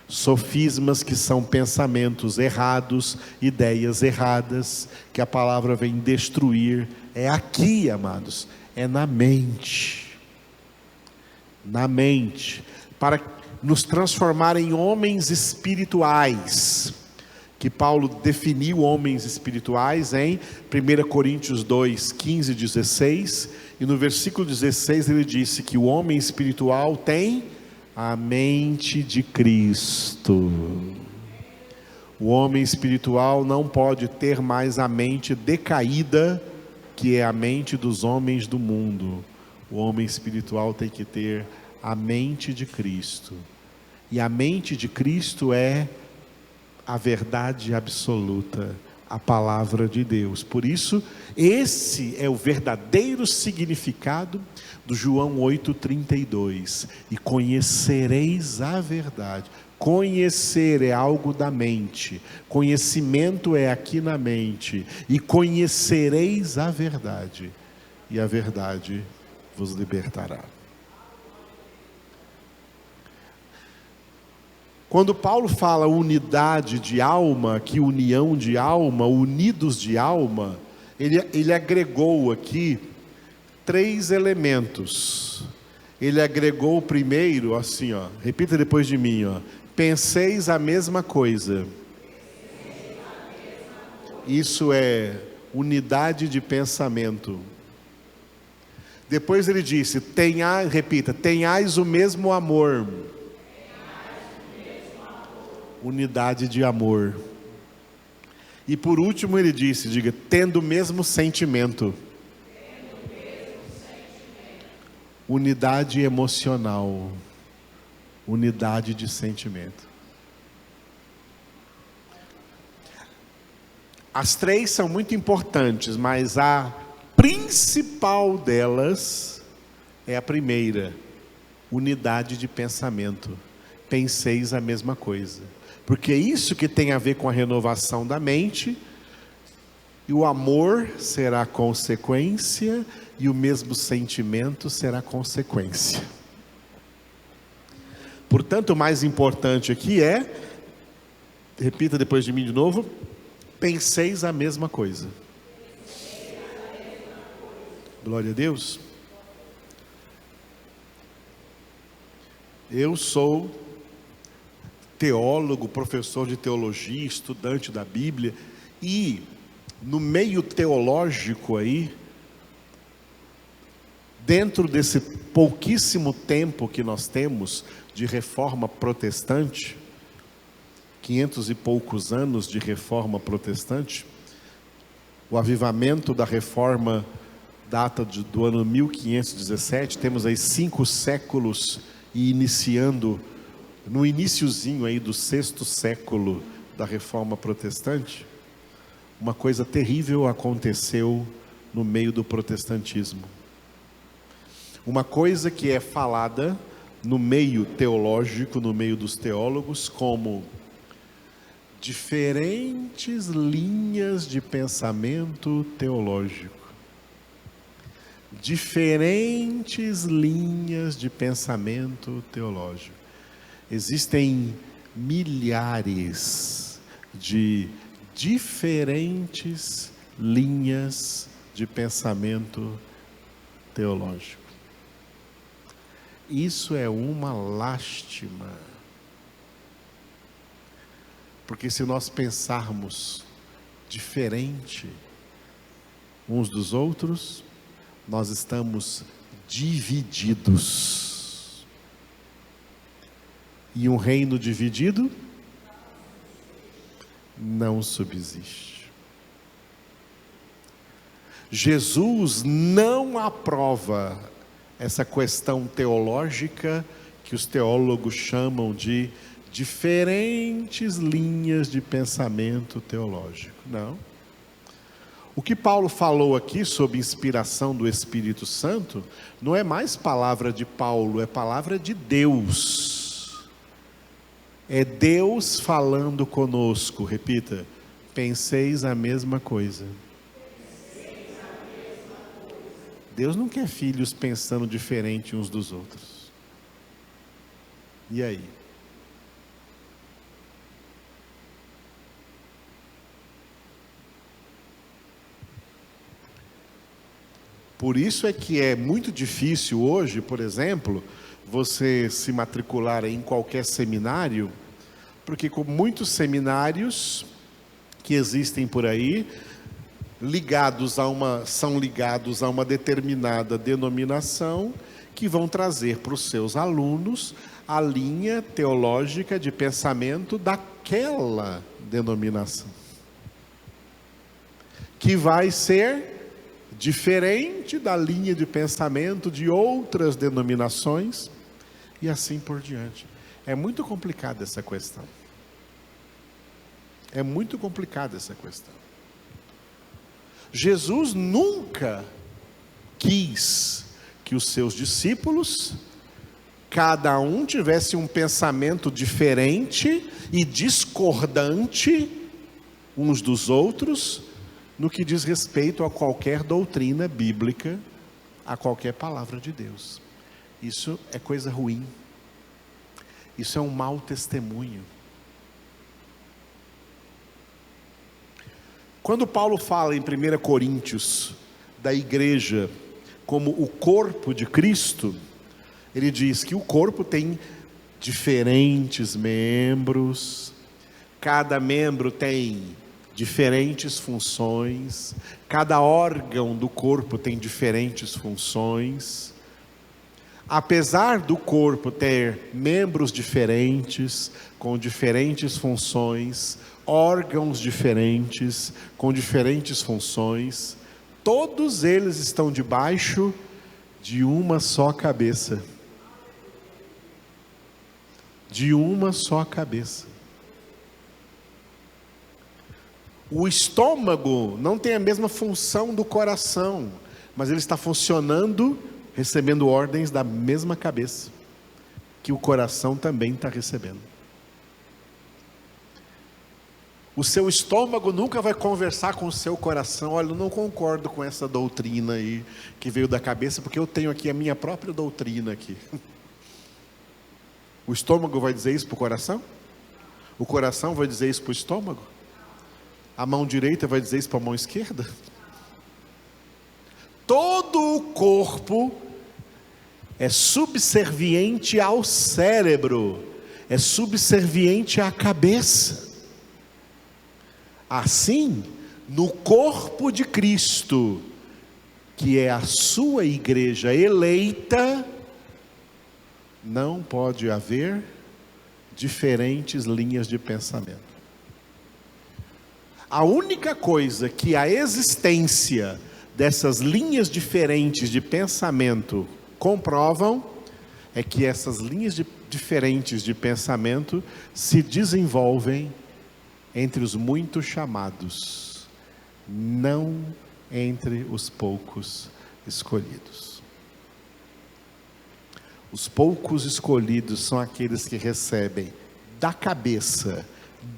Speaker 1: sofismas, que são pensamentos errados, ideias erradas, que a palavra vem destruir. É aqui, amados, é na mente. Na mente, para nos transformar em homens espirituais, que Paulo definiu homens espirituais em 1 Coríntios 2, 15 e 16, e no versículo 16 ele disse que o homem espiritual tem a mente de Cristo. O homem espiritual não pode ter mais a mente decaída, que é a mente dos homens do mundo. O homem espiritual tem que ter a mente de Cristo. E a mente de Cristo é a verdade absoluta, a palavra de Deus. Por isso, esse é o verdadeiro significado do João 8,32. E conhecereis a verdade. Conhecer é algo da mente, conhecimento é aqui na mente. E conhecereis a verdade, e a verdade vos libertará. Quando Paulo fala unidade de alma, que união de alma, unidos de alma, ele agregou aqui 3 elementos. Ele agregou o primeiro, assim, ó, repita depois de mim, ó: penseis a mesma coisa. Isso é unidade de pensamento. Depois ele disse: repita, tenhais o mesmo amor. Unidade de amor. E por último ele disse, diga, tendo o mesmo sentimento. Unidade emocional. Unidade de sentimento. As 3 são muito importantes, mas a principal delas é a primeira: unidade de pensamento. Penseis a mesma coisa. Porque é isso que tem a ver com a renovação da mente, e o amor será consequência, e o mesmo sentimento será consequência. Portanto, o mais importante aqui é, repita depois de mim de novo, penseis a mesma coisa. Glória a Deus. Eu sou teólogo, professor de teologia, estudante da Bíblia, e no meio teológico aí, dentro desse pouquíssimo tempo que nós temos de reforma protestante, 500 e poucos anos de reforma protestante, o avivamento da reforma data do ano 1517, temos aí 5 séculos e iniciando no iniciozinho aí do 6º século da reforma protestante. Uma coisa terrível aconteceu no meio do protestantismo. Uma coisa que é falada no meio teológico, no meio dos teólogos, como diferentes linhas de pensamento teológico. Diferentes linhas de pensamento teológico. Existem milhares de diferentes linhas de pensamento teológico. Isso é uma lástima. Porque se nós pensarmos diferente uns dos outros, nós estamos divididos. E um reino dividido não subsiste. Jesus não aprova essa questão teológica que os teólogos chamam de diferentes linhas de pensamento teológico. Não. O que Paulo falou aqui sobre inspiração do Espírito Santo não é mais palavra de Paulo, é palavra de Deus. É Deus falando conosco. Repita: penseis a mesma coisa. Deus não quer filhos pensando diferente uns dos outros. E aí? Por isso é que é muito difícil hoje, por exemplo, você se matricular em qualquer seminário, porque com muitos seminários que existem por aí, são ligados a uma determinada denominação, que vão trazer para os seus alunos a linha teológica de pensamento daquela denominação, que vai ser diferente da linha de pensamento de outras denominações, e assim por diante. É muito complicada essa questão. É muito complicada essa questão. Jesus nunca quis que os seus discípulos, cada um tivesse um pensamento diferente e discordante uns dos outros, no que diz respeito a qualquer doutrina bíblica, a qualquer palavra de Deus. Isso é coisa ruim. Isso é um mau testemunho. Quando Paulo fala em 1 Coríntios da igreja como o corpo de Cristo, ele diz que o corpo tem diferentes membros, cada membro tem diferentes funções, cada órgão do corpo tem diferentes funções. Apesar do corpo ter membros diferentes, com diferentes funções, órgãos diferentes, com diferentes funções, todos eles estão debaixo de uma só cabeça. De uma só cabeça. O estômago não tem a mesma função do coração, mas ele está funcionando, recebendo ordens da mesma cabeça, que o coração também está recebendo. O seu estômago nunca vai conversar com o seu coração: olha, eu não concordo com essa doutrina aí, que veio da cabeça, porque eu tenho aqui a minha própria doutrina aqui. O estômago vai dizer isso para o coração? O coração vai dizer isso para o estômago? A mão direita vai dizer isso para a mão esquerda? Todo o corpo é subserviente ao cérebro, é subserviente à cabeça. Assim, no corpo de Cristo, que é a sua igreja eleita, não pode haver diferentes linhas de pensamento. A única coisa que a existência dessas linhas diferentes de pensamento comprovam é que essas linhas diferentes de pensamento se desenvolvem entre os muitos chamados, não entre os poucos escolhidos. Os poucos escolhidos são aqueles que recebem da cabeça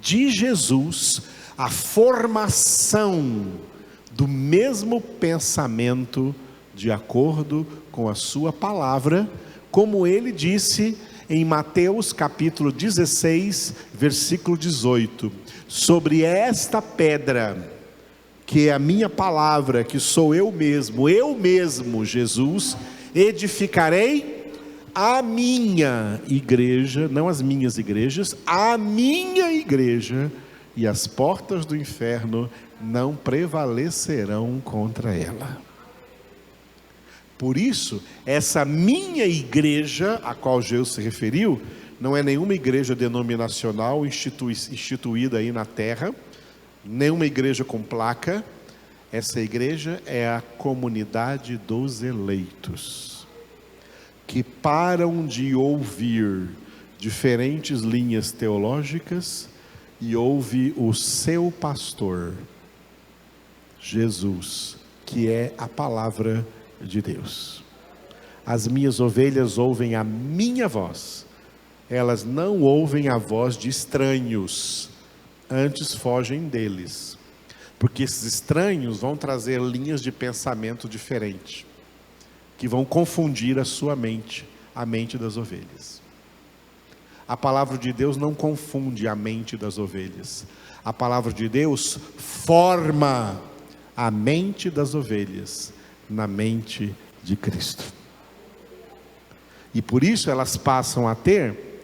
Speaker 1: de Jesus a formação do mesmo pensamento, de acordo com a sua palavra, como ele disse em Mateus capítulo 16, versículo 18: sobre esta pedra, que é a minha palavra, que sou eu mesmo, Jesus, edificarei a minha igreja, não as minhas igrejas, a minha igreja, e as portas do inferno não prevalecerão contra ela. Por isso, essa minha igreja, a qual Jesus se referiu, não é nenhuma igreja denominacional instituída aí na terra, nenhuma igreja com placa. Essa igreja é a comunidade dos eleitos, que param de ouvir diferentes linhas teológicas e ouve o seu pastor, Jesus, que é a palavra de Deus. As minhas ovelhas ouvem a minha voz, elas não ouvem a voz de estranhos, antes fogem deles, porque esses estranhos vão trazer linhas de pensamento diferentes, que vão confundir a sua mente, a mente das ovelhas. A palavra de Deus não confunde a mente das ovelhas. A palavra de Deus forma a mente das ovelhas na mente de Cristo. E por isso elas passam a ter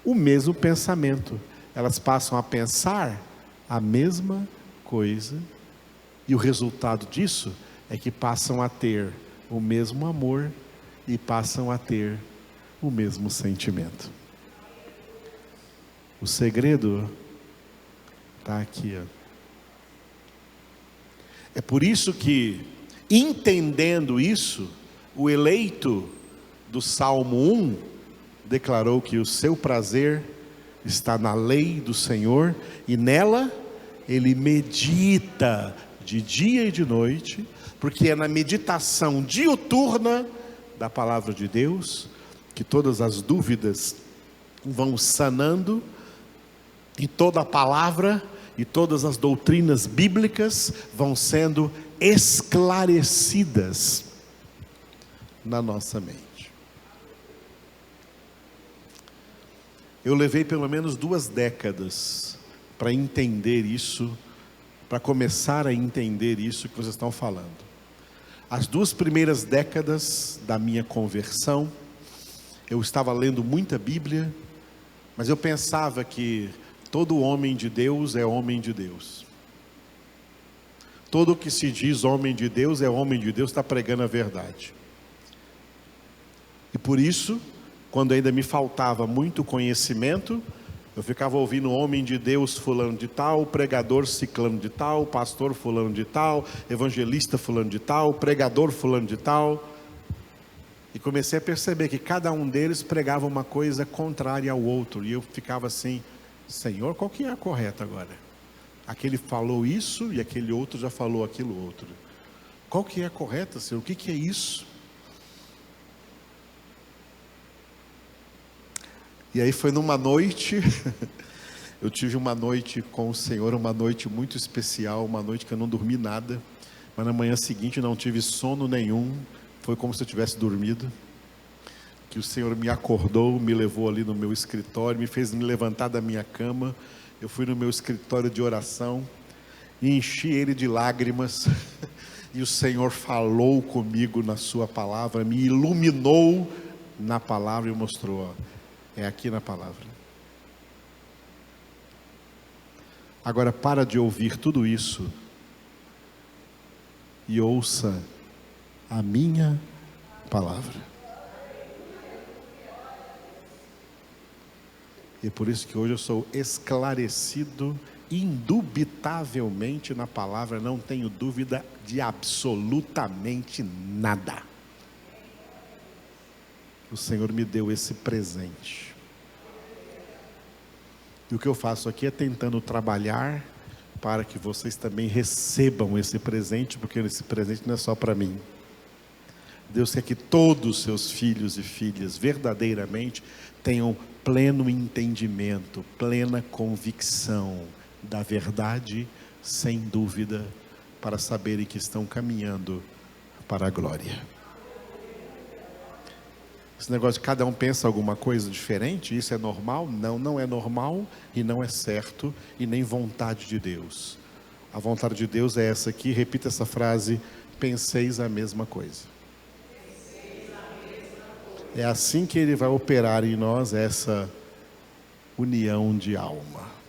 Speaker 1: o mesmo pensamento. Elas passam a pensar a mesma coisa. E o resultado disso é que passam a ter o mesmo amor e passam a ter o mesmo sentimento. O segredo está aqui, ó. É por isso que, entendendo isso, o eleito do Salmo 1 declarou que o seu prazer está na lei do Senhor, e nela ele medita de dia e de noite, porque é na meditação diuturna da palavra de Deus que todas as dúvidas vão sanando, e toda a palavra e todas as doutrinas bíblicas vão sendo esclarecidas na nossa mente. Eu levei pelo menos 2 décadas para entender isso, para começar a entender isso que vocês estão falando. As 2 primeiras décadas da minha conversão, eu estava lendo muita Bíblia, mas eu pensava que todo homem de Deus é homem de Deus. Todo que se diz homem de Deus é homem de Deus, está pregando a verdade. E por isso, quando ainda me faltava muito conhecimento, eu ficava ouvindo homem de Deus fulano de tal, pregador ciclano de tal, pastor fulano de tal, evangelista fulano de tal, pregador fulano de tal. E comecei a perceber que cada um deles pregava uma coisa contrária ao outro. E eu ficava assim: Senhor, qual que é a correta agora? Aquele falou isso e aquele outro já falou aquilo outro. Qual que é a correta, Senhor? O que é isso? E aí foi numa noite, eu tive uma noite com o Senhor, uma noite muito especial, uma noite que eu não dormi nada, mas na manhã seguinte não tive sono nenhum, foi como se eu tivesse dormido, que o Senhor me acordou, me levou ali no meu escritório, me fez me levantar da minha cama, eu fui no meu escritório de oração, e enchi ele de lágrimas, e o Senhor falou comigo na sua palavra, me iluminou na palavra e mostrou, ó, é aqui na palavra. Agora para de ouvir tudo isso e ouça a minha palavra. E é por isso que hoje eu sou esclarecido indubitavelmente na palavra, não tenho dúvida de absolutamente nada. O Senhor me deu esse presente. E o que eu faço aqui é tentando trabalhar para que vocês também recebam esse presente, porque esse presente não é só para mim. Deus quer que todos os seus filhos e filhas verdadeiramente tenham pleno entendimento, plena convicção da verdade, sem dúvida, para saberem que estão caminhando para a glória. Esse negócio de cada um pensa alguma coisa diferente, isso é normal? Não, não é normal e não é certo e nem vontade de Deus. A vontade de Deus é essa aqui, repita essa frase: penseis a mesma coisa. É assim que Ele vai operar em nós essa união de alma.